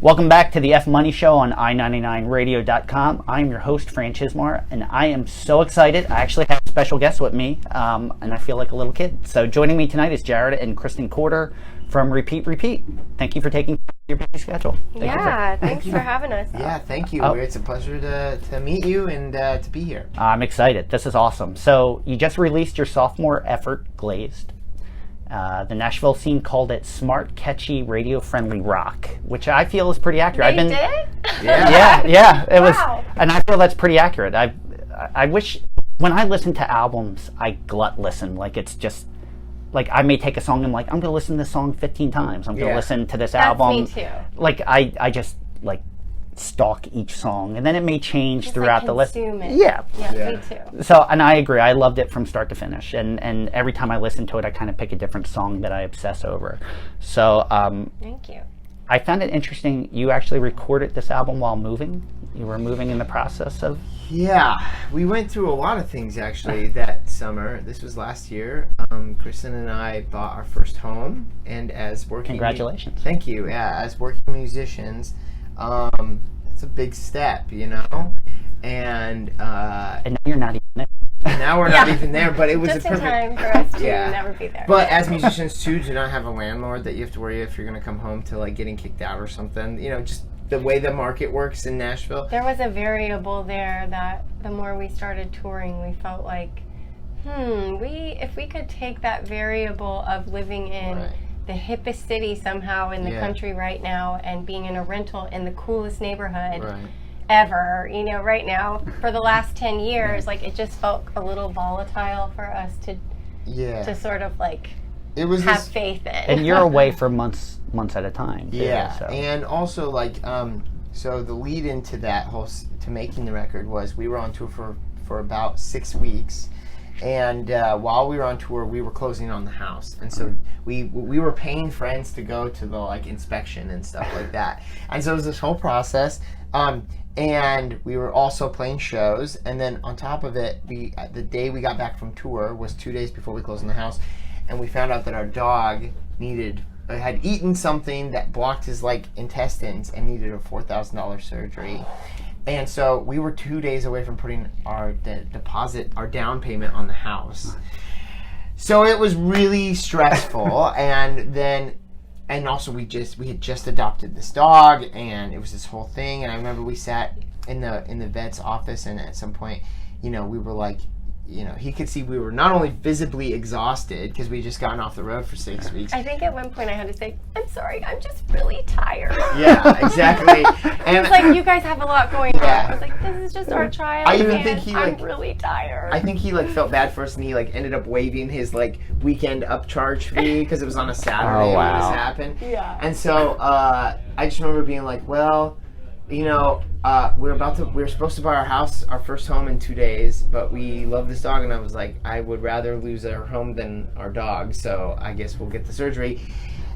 Welcome back to the F Money Show on i99radio.com. I'm your host, Fran Chismar, and I am so excited. I actually have a special guest with me, and I feel like a little kid. So joining me tonight is Jared and Kristyn Corder from Repeat. Thank you for taking your busy schedule. Thanks for having us. Yeah, thank you. It's a pleasure to meet you and to be here. I'm excited. This is awesome. So you just released your sophomore effort, Glazed. The Nashville scene called it smart, catchy, radio-friendly rock, which I feel is pretty accurate. Did? Yeah. It was, wow. And I feel that's pretty accurate. I wish when I listen to albums, I glut listen. Like it's just like I may take a song and like I'm gonna listen to this song 15 times. I'm gonna listen to this album. That's me too. Like I just like stalk each song, and then it may change just throughout the list. Yeah, me too. So, and I agree. I loved it from start to finish, and every time I listen to it, I kind of pick a different song that I obsess over. So, thank you. I found it interesting. You actually recorded this album while moving. You were moving in the process of. Yeah, we went through a lot of things actually that summer. This was last year. Kristyn and I bought our first home, and as working. Congratulations. Thank you. Yeah, as working musicians. It's a big step, you know, and now you're not even there. Now we're not even there, but it was just a perfect in time for us to never be there. But as musicians too, do not have a landlord that you have to worry if you're going to come home to like getting kicked out or something. You know, just the way the market works in Nashville. There was a variable there that the more we started touring, we felt like, if we could take that variable of living in the hippest city somehow in the country right now and being in a rental in the coolest neighborhood ever, you know, right now for the last 10 years, like it just felt a little volatile for us to sort of like have faith in. And you're away for months at a time. Too, so. And also like so the lead into that whole to making the record was we were on tour for about 6 weeks. And while we were on tour, we were closing on the house, and so we were paying friends to go to the like inspection and stuff like that. And so it was this whole process, and we were also playing shows. And then on top of it, the day we got back from tour was 2 days before we closed on the house, and we found out that our dog had eaten something that blocked his like intestines and needed a $4,000 surgery. And so we were 2 days away from putting our our down payment on the house. So it was really stressful. and also we had just adopted this dog, and it was this whole thing. And I remember we sat in the vet's office, and at some point, you know, we were like, you know, he could see we were not only visibly exhausted because we had just gotten off the road for 6 weeks. I think at one point I had to say, I'm sorry, I'm just really tired. Yeah, exactly. And it's like, you guys have a lot going on. I was like, this is just our child. I even think I'm really tired. I think he like felt bad for us, and he like ended up waiving his like weekend upcharge fee because it was on a Saturday when this happened. Yeah. And so I just remember being like, well, you know, we're supposed to buy our first home in 2 days, but we love this dog, and I was like, I would rather lose our home than our dog, so I guess we'll get the surgery.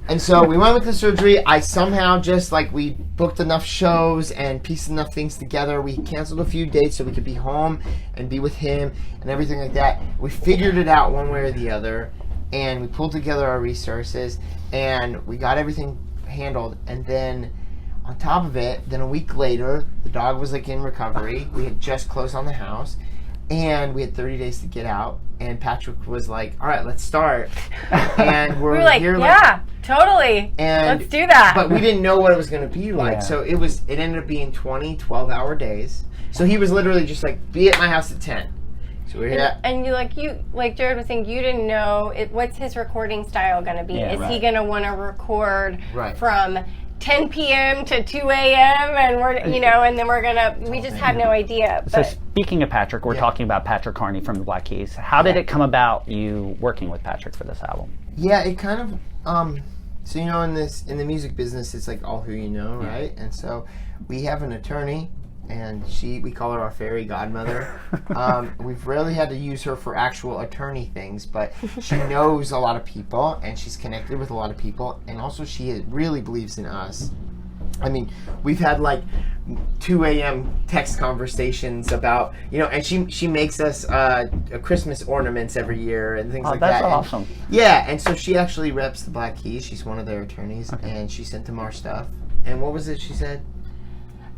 And so we went with the surgery. I somehow just like we booked enough shows and pieced enough things together. We canceled a few dates so we could be home and be with him and everything like that. We figured it out one way or the other, and we pulled together our resources, and we got everything handled. And then on top of it, then a week later, the dog was like in recovery. We had just closed on the house, and we had 30 days to get out. And Patrick was like, "All right, let's start." And we were like, here, "Yeah, totally. And let's do that." But we didn't know what it was going to be like. So it ended up being 20 12-hour days. So he was literally just like, "Be at my house at 10." So we're here. And like Jared was saying, you didn't know what's his recording style going to be. Is he going to want to record from 10 p.m. to 2 a.m. and we just had no idea. So speaking of Patrick, we're talking about Patrick Carney from the Black Keys. How did it come about you working with Patrick for this album? Yeah, it kind of so you know in the music business it's like all who you know, right? And so we have an attorney, and we call her our fairy godmother. We've rarely had to use her for actual attorney things, but she knows a lot of people, and she's connected with a lot of people, and also she really believes in us. I mean, we've had like 2 a.m. text conversations about, you know, and she makes us Christmas ornaments every year and things like that. That's awesome. And, yeah, and so she actually reps the Black Keys. She's one of their attorneys, and she sent them our stuff. And what was it she said?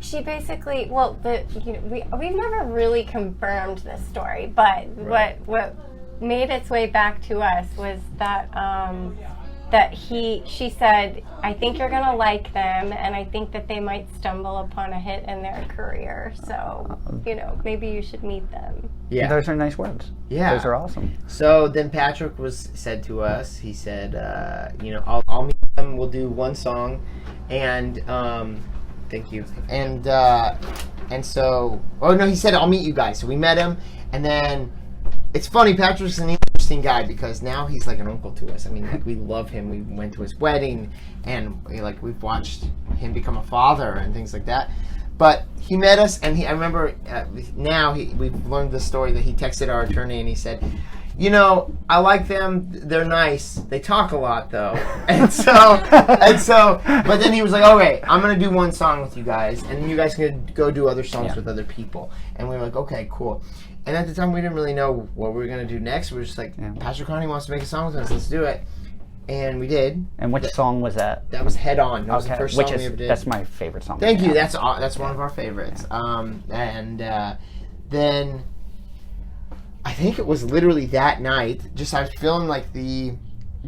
She basically, we've never really confirmed this story, but what made its way back to us was that she said, I think you're gonna like them, and I think that they might stumble upon a hit in their career. So, maybe you should meet them. Yeah, those are nice words. Yeah, those are awesome. So then Patrick said to us, he said, I'll meet them. We'll do one song, and thank you. And so, he said I'll meet you guys. So we met him, and then it's funny. Patrick's an interesting guy because now he's like an uncle to us. I mean, like, we love him. We went to his wedding, and we've watched him become a father and things like that. But he met us, and I remember we've learned the story that he texted our attorney, and he said, I like them. They're nice. They talk a lot, though. And so, but then he was like, okay, I'm going to do one song with you guys, and then you guys can go do other songs with other people. And we were like, okay, cool. And at the time, we didn't really know what we were going to do next. We were just like, Pastor Connie wants to make a song with us. Let's do it. And we did. And which song was that? That was Head On. That was the first song we ever did. That's my favorite song. Thank you. That's one of our favorites. Then I think it was literally that night, just I was feeling like the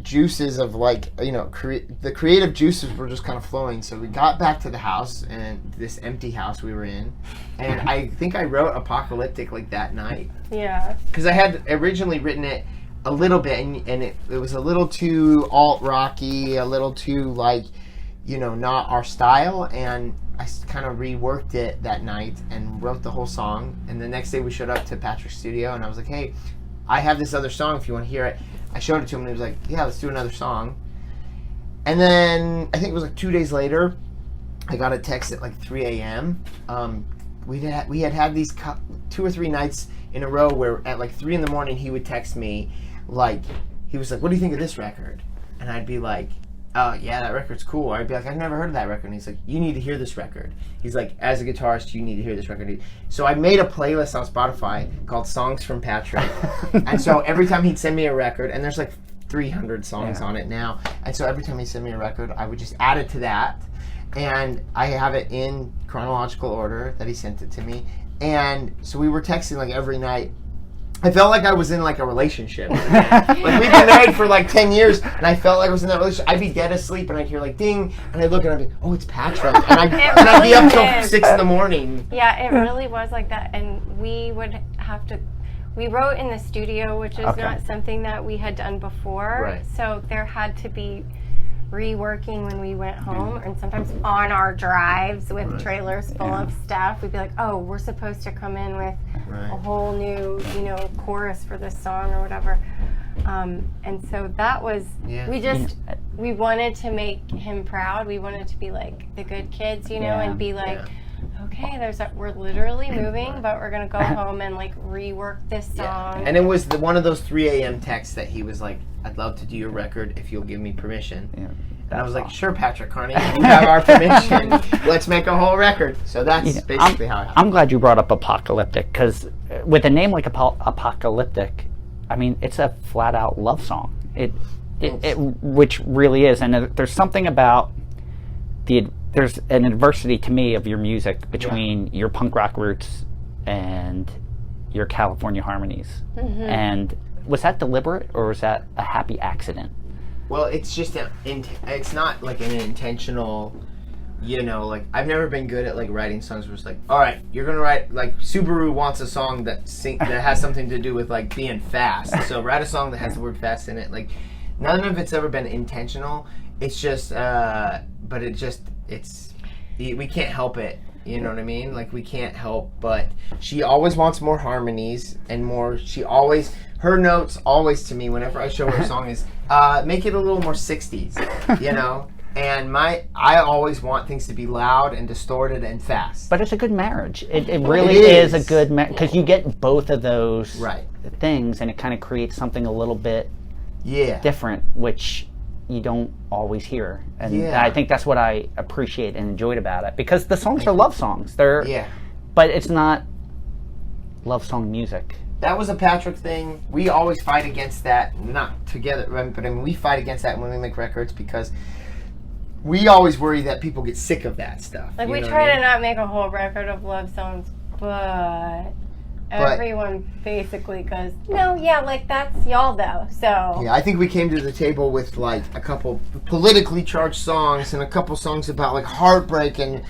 juices of the creative juices were just kind of flowing. So we got back to the house, and this empty house we were in, and I think I wrote Apocalyptic like that night. Yeah. Because I had originally written it a little bit, and it was a little too alt-rocky, a little too not our style, and I kind of reworked it that night and wrote the whole song. And the next day we showed up to Patrick's studio, and I was like, hey, I have this other song if you want to hear it. I showed it to him, and he was like, yeah, let's do another song. And then I think it was 2 days later, I got a text at 3 a.m. We had these 2 or 3 nights in a row where at 3 in the morning he would text me, he was like, what do you think of this record? And I'd be like, oh, yeah, that record's cool. Or I'd be like, I've never heard of that record. And he's like, you need to hear this record. He's like, as a guitarist, you need to hear this record. So I made a playlist on Spotify called Songs from Patrick. And so every time he'd send me a record, and there's 300 songs on it now. And so every time he'd send me a record, I would just add it to that. And I have it in chronological order that he sent it to me. And so we were texting every night. I felt like I was in a relationship. We've been married for 10 years, and I felt like I was in that relationship. I'd be dead asleep, and I'd hear ding, and I'd look, and I'd be, oh, it's Patrick. And I'd be up till 6 in the morning. Yeah, it really was like that. And we would have to, we wrote in the studio, which is not something that we had done before. Right. So there had to be reworking when we went home, and sometimes on our drives with trailers full of stuff, we'd be like, oh, we're supposed to come in with a whole new chorus for this song or whatever, and so that was we wanted to make him proud. We wanted to be the good kids, and be okay, we're literally moving, but we're gonna go home and rework this song. And it was one of those 3 a.m. texts that he was like, I'd love to do your record if you'll give me permission. Yeah. And I was like, sure, Patrick Carney, you have our permission. Let's make a whole record. So that's basically how it happened. I'm glad you brought up Apocalyptic, because with a name like Apocalyptic, I mean, it's a flat-out love song. It which really is. And there's something about there's an adversity to me of your music between your punk rock roots and your California harmonies. Mm-hmm. And was that deliberate, or was that a happy accident? Well, it's just it's not an intentional, I've never been good at writing songs where it's all right, you're gonna write Subaru wants a song that has something to do with being fast, so write a song that has the word fast in it. None of it's ever been intentional. It's just, but we can't help it. You know what I mean? We can't help, but she always wants more harmonies and more. Her notes always to me, whenever I show her a song, is make it a little more 60s, And I always want things to be loud and distorted and fast. But it's a good marriage. It really is a good marriage, because you get both of those things, and it kind of creates something a little bit different, which you don't always hear. And I think that's what I appreciate and enjoyed about it, because the songs are love songs. But it's not love song music. That was a Patrick thing. We always fight against that, not together, but I mean, we fight against that when we make records, because we always worry that people get sick of that stuff. Like, you we know try what I to mean? not make a whole record of love songs, but everyone basically goes, no, yeah, like, that's y'all, though, so. Yeah, I think we came to the table with, like, a couple politically charged songs and a couple songs about, like, heartbreak and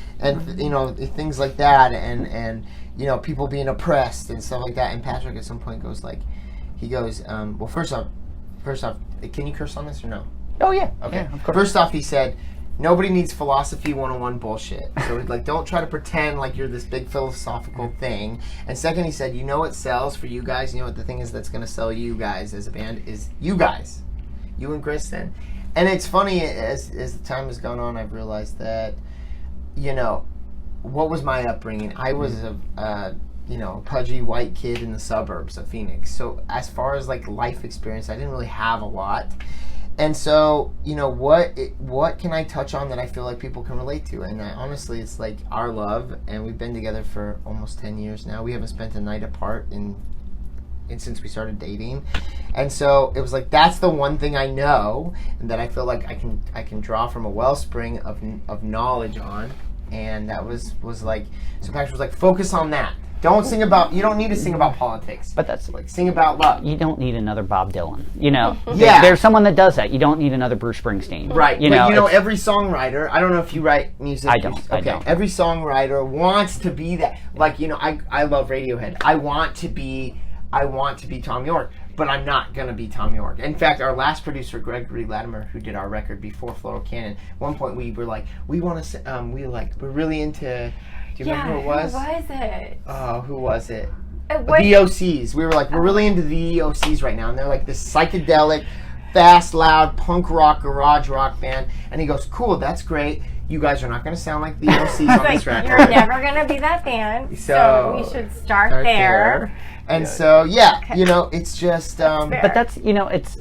you know, things like that, and you know, people being oppressed and stuff like that. And Patrick at some point goes, like, he goes, well, first off, can you curse on this or no? Oh, yeah. Okay. Yeah, of course. First off, he said, nobody needs philosophy 101 bullshit. So, like, don't try to pretend like you're this big philosophical thing. And second, he said, you know what sells for you guys? You know what the thing is that's going to sell you guys as a band is you guys. You and Kristyn. And it's funny, as the time has gone on, I've realized that, you know, what was my upbringing? I was a you know, pudgy white kid in the suburbs of Phoenix. So as far as, like, life experience, I didn't really have a lot. And so, you know, what can I touch on that I feel like people can relate to? And honestly, it's like our love, and we've been together for almost 10 years now. We haven't spent a night apart since we started dating. And so it was like, that's the one thing I know, and that I feel like I can draw from a wellspring of knowledge on. And that was like, so Patrick was like, focus on that. You don't need to sing about politics. But that's like, sing about love. You don't need another Bob Dylan. You know, Yeah. there's someone that does that. You don't need another Bruce Springsteen. Right. You But know, you know, it's- every songwriter, I don't know if you write music. I don't. Okay. I don't. Every songwriter wants to be that. Like, you know, I love Radiohead. I want to be Tom York, but I'm not going to be Tom York. In fact, our last producer, Gregory Latimer, who did our record before Floral Cannon, at one point we were like, we're really into, do you remember who it was? Who was it? Oh, who was it? What- The EOCs. We were like, we're really into the EOCs right now, and they're like this psychedelic, fast, loud, punk rock, garage rock band. And he goes, cool, that's great. You guys are not going to sound like the EOCs on this record. You're never going to be that band, so we should start there. And so, yeah, you know, it's just... But that's, you know, it's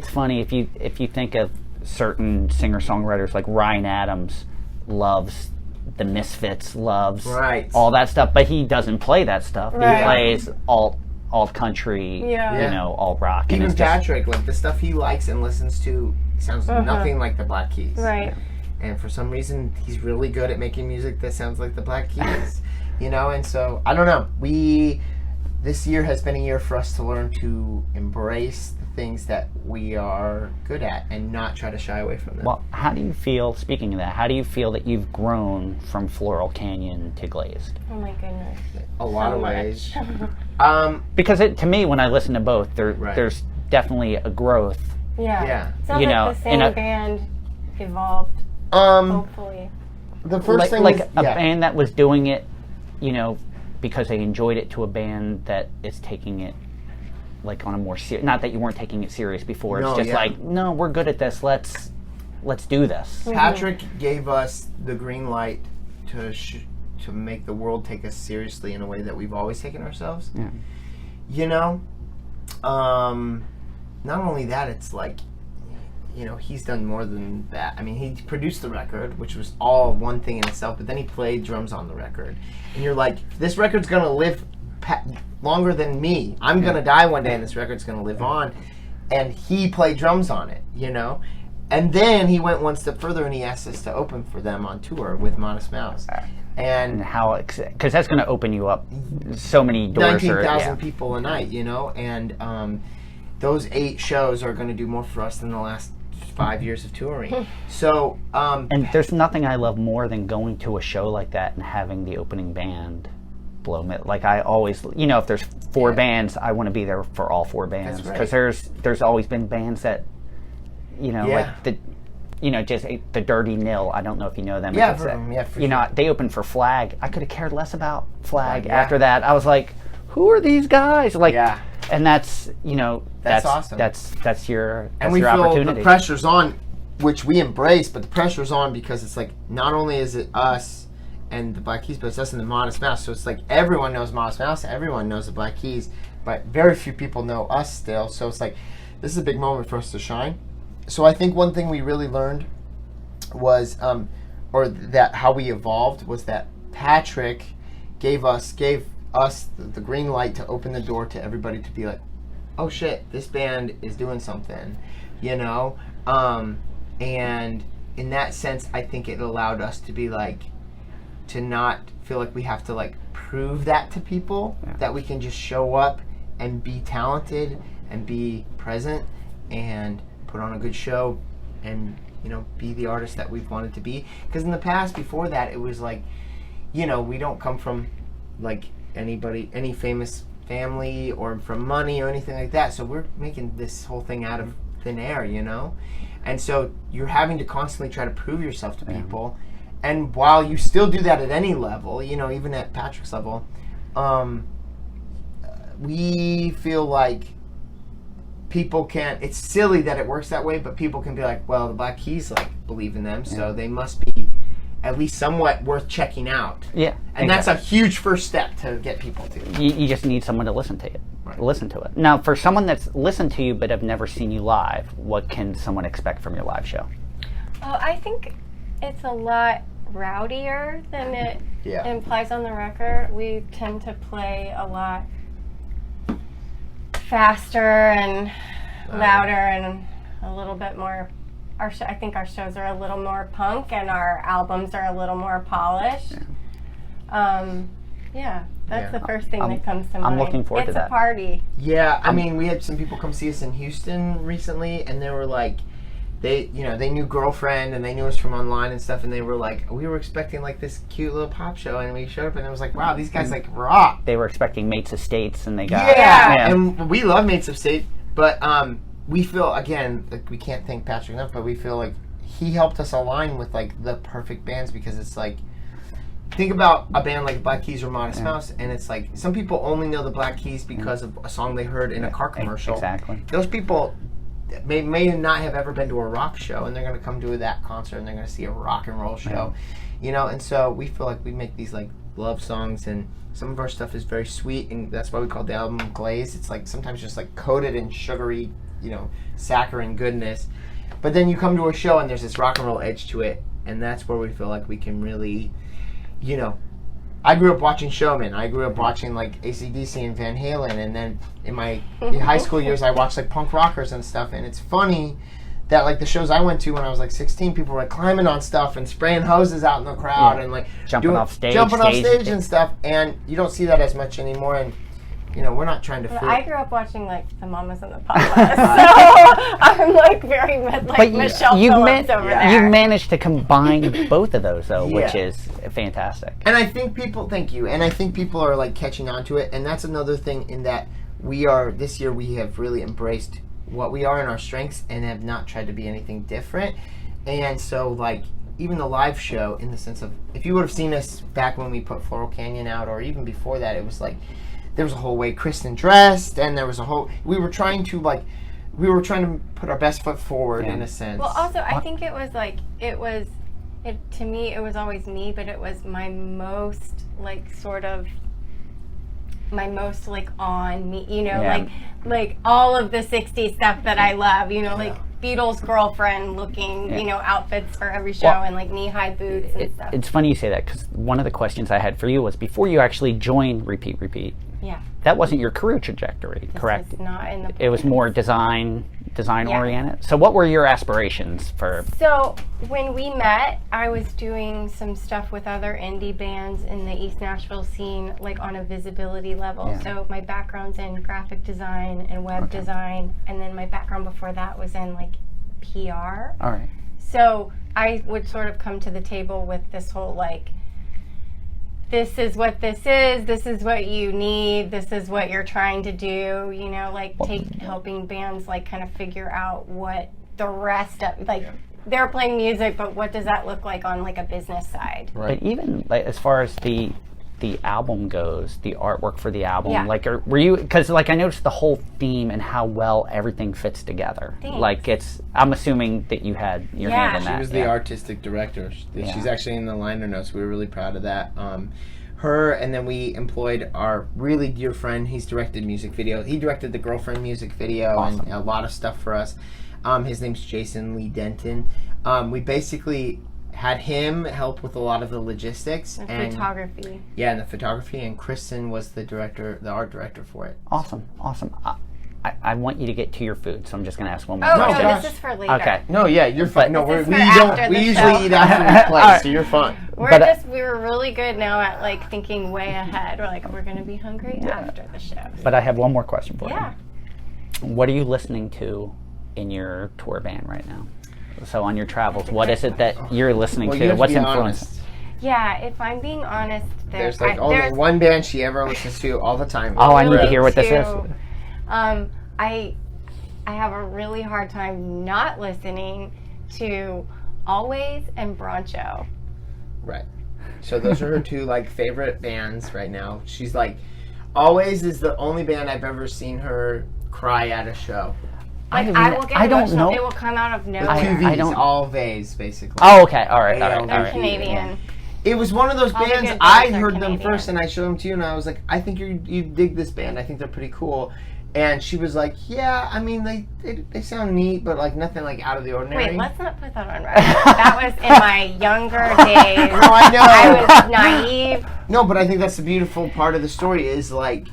funny if you think of certain singer-songwriters like Ryan Adams loves the Misfits, loves all that stuff, but he doesn't play that stuff. Right. He plays alt country, you know, alt rock. And even it's just, Patrick, like, the stuff he likes and listens to sounds nothing like the Black Keys. Right. And for some reason, he's really good at making music that sounds like the Black Keys. You know, and so, I don't know. This year has been a year for us to learn to embrace the things that we are good at and not try to shy away from them. Well, how do you feel, speaking of that, how do you feel that you've grown from Floral Canyon to Glazed? Oh my goodness. A lot of ways. Because to me, when I listen to both, there's definitely a growth. Yeah. It sounds You like know, the same band evolved, hopefully. The first thing like is, a band that was doing it, you know, because they enjoyed it, to a band that is taking it like on a more serious. Not that you weren't taking it serious before. It's just like, no, we're good at this. Let's do this. Patrick gave us the green light to make the world take us seriously in a way that we've always taken ourselves. Yeah. You know, not only that, it's like, you know, he's done more than that. I mean, he produced the record, which was all one thing in itself, but then he played drums on the record. And you're like, this record's going to live longer than me. I'm going to die one day, and this record's going to live on. And he played drums on it, you know? And then he went one step further, and he asked us to open for them on tour with Modest Mouse. And how, because that's going to open you up so many doors. 19,000 people a night, you know? And those 8 shows are going to do more for us than the last 5 years of touring. So, and there's nothing I love more than going to a show like that and having the opening band blow me. Like, I always, you know, if there's 4 bands, I want to be there for all 4 bands, because there's always been bands that, you know, like the, you know, just the Dirty Nil. I don't know if you know them. Yeah, for you know, they opened for Flag. I could have cared less about Flag after that. I was like, who are these guys? Like, and that's, you know, that's awesome. That's your and we your feel opportunity. the pressure's on, which we embrace, but the pressure's on because it's like, not only is it us and the Black Keys, but it's us and the Modest Mouse. So it's like, everyone knows Modest Mouse, everyone knows the Black Keys, but very few people know us still. So it's like, this is a big moment for us to shine. So I think one thing we really learned was, or that how we evolved, was that Patrick gave us the green light to open the door to everybody to be like, oh shit, this band is doing something, you know? And in that sense, I think it allowed us to be like, to not feel like we have to like prove that to people, that we can just show up and be talented and be present and put on a good show and, you know, be the artist that we've wanted to be. Because in the past, before that, it was like, you know, we don't come from like any famous family or from money or anything like that, so we're making this whole thing out of thin air, you know. And so you're having to constantly try to prove yourself to people, and while you still do that at any level, you know, even at Patrick's level, we feel like people can't, it's silly that it works that way, but people can be like, well, the Black Keys like believe in them, so they must be at least somewhat worth checking out. Yeah. And that's a huge first step to get people to. You just need someone to listen to it. Right. Listen to it. Now, for someone that's listened to you but have never seen you live, what can someone expect from your live show? Oh, I think it's a lot rowdier than it implies on the record. We tend to play a lot faster and louder and a little bit more. I think our shows are a little more punk and our albums are a little more polished. That's the first thing that comes to mind. I'm looking forward to that. It's a party. Yeah, I mean, we had some people come see us in Houston recently, and they were like, they knew Girlfriend and they knew us from online and stuff, and they were like, we were expecting like this cute little pop show, and we showed up and it was like, wow, these guys like rock. They were expecting Mates of States, and they got and we love Mates of State, but we feel, again, like we can't thank Patrick enough, but we feel like he helped us align with like the perfect bands, because it's like, think about a band like Black Keys or Modest Mouse, and it's like, some people only know the Black Keys because of a song they heard in a car commercial. Exactly. Those people may not have ever been to a rock show, and they're going to come to that concert and they're going to see a rock and roll show, you know. And so we feel like we make these like love songs, and some of our stuff is very sweet, and that's why we call the album Glaze. It's like sometimes just like coated in sugary, you know, saccharine goodness, but then you come to a show and there's this rock and roll edge to it, and that's where we feel like we can really, you know. I grew up watching Showman. I grew up watching like AC/DC and Van Halen, and then in my high school years I watched like punk rockers and stuff. And it's funny that like the shows I went to when I was like 16, people were like climbing on stuff and spraying hoses out in the crowd and like jumping off stage and stuff, and you don't see that as much anymore. And you know, we're not trying to But I grew up watching like the Mamas and the Papas, so I'm like very like Michelle Phillips over there. You've managed to combine both of those though, which is fantastic. And I think people, thank you, and I think people are like catching on to it, and that's another thing in that this year we have really embraced what we are and our strengths, and have not tried to be anything different. And so like, even the live show, in the sense of, if you would have seen us back when we put Floral Canyon out, or even before that, it was like, there was a whole way Kristyn dressed, and there was a whole, we were trying to put our best foot forward in a sense. Well, also, I think it was like, to me, it was always me, but it was my most, like, on me, you know, like all of the 60s stuff that I love, you know, like Beatles Girlfriend looking, you know, outfits for every show, and like knee-high boots and stuff. It's funny you say that, because one of the questions I had for you was, before you actually joined Repeat, that wasn't your career trajectory, correct? Was not in the It was more design oriented. So what were your aspirations for? So when we met, I was doing some stuff with other indie bands in the East Nashville scene, like on a visibility level. So my background's in graphic design and web design, and then my background before that was in like PR. All right. So I would sort of come to the table with this whole like, this is what this is what you need, this is what you're trying to do, you know, like helping bands like kind of figure out what the rest of, like, they're playing music, but what does that look like on like a business side? Right. But even like, as far as the album goes, the artwork for the album, like, were you, because like I noticed the whole theme and how well everything fits together. Thanks. Like, I'm assuming that you had your hand in that. She was the artistic director. She's actually in the liner notes. We were really proud of that. Her, and then we employed our really dear friend. He's directed music videos. He directed the Girlfriend music video and a lot of stuff for us. His name's Jason Lee Denton. We basically had him help with a lot of the logistics and photography. Yeah, and the photography. And Kristyn was the art director for it. Awesome. I want you to get to your food, so I'm just going to ask one more Oh, question. no, this is for later. Okay. No, yeah, you're fine. No, This is we for don't. after We the usually show. eat after we play, so you're fine. We were really good now at like thinking way ahead. We're like, we're gonna be hungry after the show. But I have one more question for Yeah. you. What are you listening to in your tour band right now? So on your travels, what is it that you're listening Well, to? you have What's to be influencing? honest. Yeah, if I'm being honest, There's like only one band she ever listens to all the time. Oh, I need to hear what this is. I have a really hard time not listening to Always and Broncho. Right. So those are her two like favorite bands right now. She's like, Always is the only band I've ever seen her cry at a show. Like I will get I don't emotional. know. It will come out of With nowhere. two V's, I don't- all V's basically. Oh, okay. All right. They're Canadian. It was one of those All the bands, good I bands are heard them Canadian. first and I showed them to you and I was like, I think you dig this band. I think they're pretty cool. And she was like, yeah, I mean, they sound neat, but like nothing like out of the ordinary. Wait, let's not put that on record. That was in my younger days. No, I know. I was naive. No, but I think that's the beautiful part of the story is like,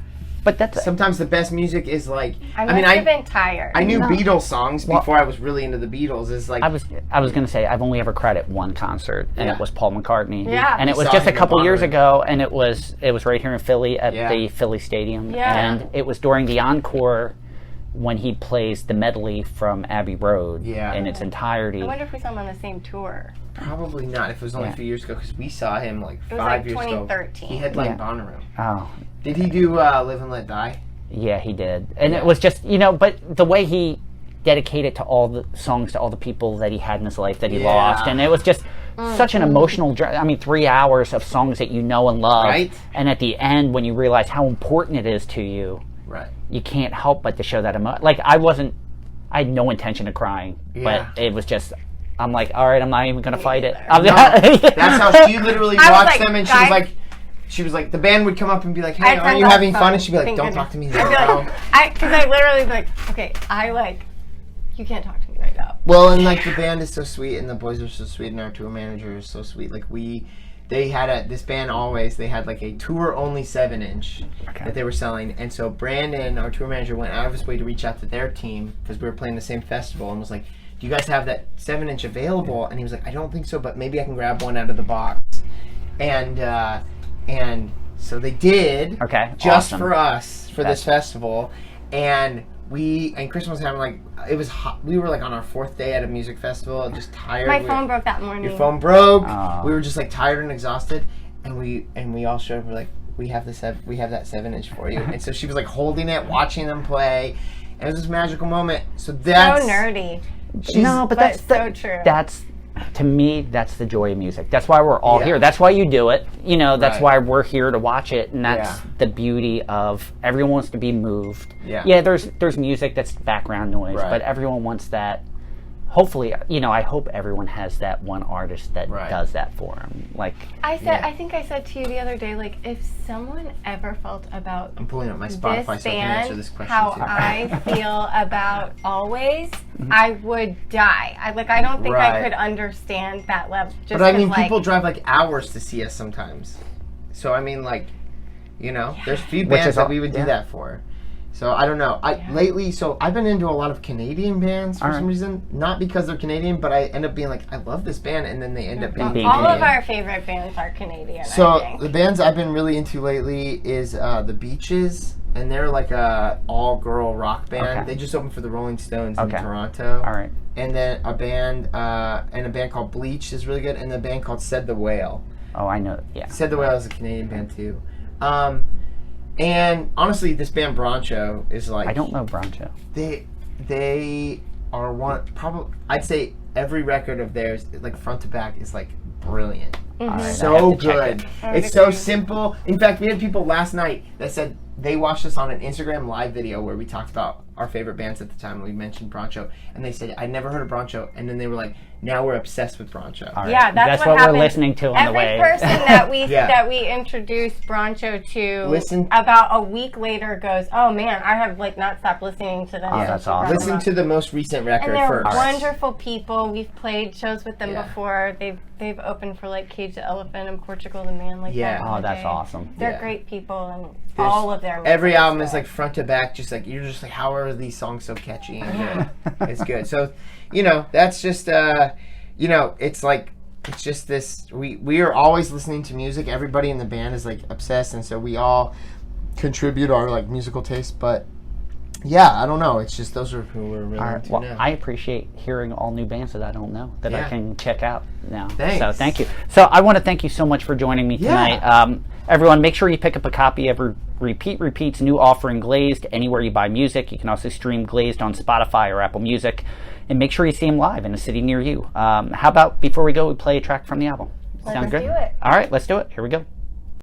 But that's sometimes the best music is like, I must have been tired. I knew No. Beatles songs Well- before I was really into the Beatles. It's like, I was going to say I've only ever cried at one concert, and Yeah. it was Paul McCartney. Yeah. And it was Saw just a him in couple years Bonnaroo. ago, and it was right here in Philly at Yeah. the Philly Stadium. Yeah. And it was during the encore when he plays the medley from Abbey Road Yeah. in its entirety. I wonder if we saw him on the same tour. probably not if it was only Yeah. a few years ago because we saw him like It was 5 like years ago. 2013. He headlined Yeah. Bonnaroo. Oh, Did he do Live and Let Die? yeah, he did. And Yeah. it was just, but the way he dedicated to all the songs to all the people that he had in his life that he Yeah. lost, and it was just such an emotional 3 hours of songs that you know and love. Right. And at the end, when you realize how important it is to you, Right. you can't help but to show that emotion. Like, I had no intention of crying, Yeah. but it was just, I'm like, all right, I'm not even going to fight it. either. No, that's how she literally I was watched like, them, and guys- she was like, the band would come up and be like, I hey, had aren't you friends on having the fun? phone. And she'd be like, Thank don't goodness. talk to me I'd now. be like, because I literally be like, okay, you can't talk to me right now. Well, and like the band is so sweet, and the boys are so sweet, and our tour manager is so sweet. Like they had this band Always. They had like a tour only 7-inch that they were selling, and so Brandon, our tour manager, went out of his way to reach out to their team because we were playing the same festival, and was like, "Do you guys have that 7-inch available?" And he was like, "I don't think so, but maybe I can grab one out of the box." And so they did. Okay, Just awesome. for us for That's- this festival, and. Kristyn was having like, it was hot. We were like on our 4th day at a music festival, just tired. My phone broke that morning. Your phone broke. Oh. We were just like tired and exhausted, and we all showed up. We're like, we have that 7-inch for you. And so she was like holding it, watching them play, and it was this magical moment. So that's So nerdy. No, but that's so true. That's, to me, that's the joy of music. That's why we're all Yeah. here. That's why you do it. That's Right. why we're here to watch it, and that's Yeah. the beauty of everyone wants to be moved. Yeah. Yeah, there's music that's background noise, Right. but everyone wants that. Hopefully, I hope everyone has that one artist that Right. does that for them. Like, I think I said to you the other day, like, if someone ever felt about I'm pulling up my this Spotify so I can answer band this question how too. I feel about Always, I would die. I don't think I Right. could understand that level. Just But I mean, 'cause, like, people drive like hours to see us sometimes. So I mean, like, there's a few Which bands is that all- we would do yeah. that for. So I don't know. Lately, so I've been into a lot of Canadian bands for All some right. reason. Not because they're Canadian, but I end up being like, I love this band, and then they end up being Being all Canadian. of our favorite bands are Canadian. I So think. the bands I've been really into lately is the Beaches, and they're like a all-girl rock band. Okay. They just opened for the Rolling Stones Okay. in Toronto. all right. And then a band called Bleach is really good, and a band called Said the Whale. Oh, I know. Yeah. Said the Whale is a Canadian band too. And honestly, this band Broncho is like, I don't know Broncho. they are one, probably I'd say every record of theirs, like front to back, is like brilliant. All right, I So have to check good. it. I would It's so agree. simple. In fact, we had people last night that said they watched us on an Instagram live video where we talked about our favorite bands at the time. We mentioned Broncho, and they said, I'd never heard of Broncho. And then they were like, now we're obsessed with Broncho. All right. Yeah, that's what happened. we're listening to on the way. Every person that we Yeah. that we introduced Broncho to, Listen- about a week later goes, oh man, I have like not stopped listening to them. Oh, since that's you brought awesome. them Listen up." to the most recent record And they're first. wonderful people. We've played shows with them Yeah. before. They've opened for like Cage the Elephant and Portugal the Man. Like Yeah. back in Oh, the that's day. awesome. They're Yeah. great people, and There's- all of their Every music album is good. like front to back, just like you're just like, how are these songs so catchy and good? It's good. So, you know, that's just you know, it's like it's just this. We are always listening to music. Everybody in the band is like obsessed, and so we all contribute our like musical taste. But yeah, I don't know. It's just those are who we're really All right. into Well, now. I appreciate hearing all new bands that I don't know that I Yeah. can check out now. Thanks. So thank you. So I want to thank you so much for joining me tonight. Everyone, make sure you pick up a copy of Repeat's new offering, Glazed, anywhere you buy music. You can also stream Glazed on Spotify or Apple Music. And make sure you see him live in a city near you. How about before we go, we play a track from the album? Let's Sound good? do it. All right, let's do it. Here we go.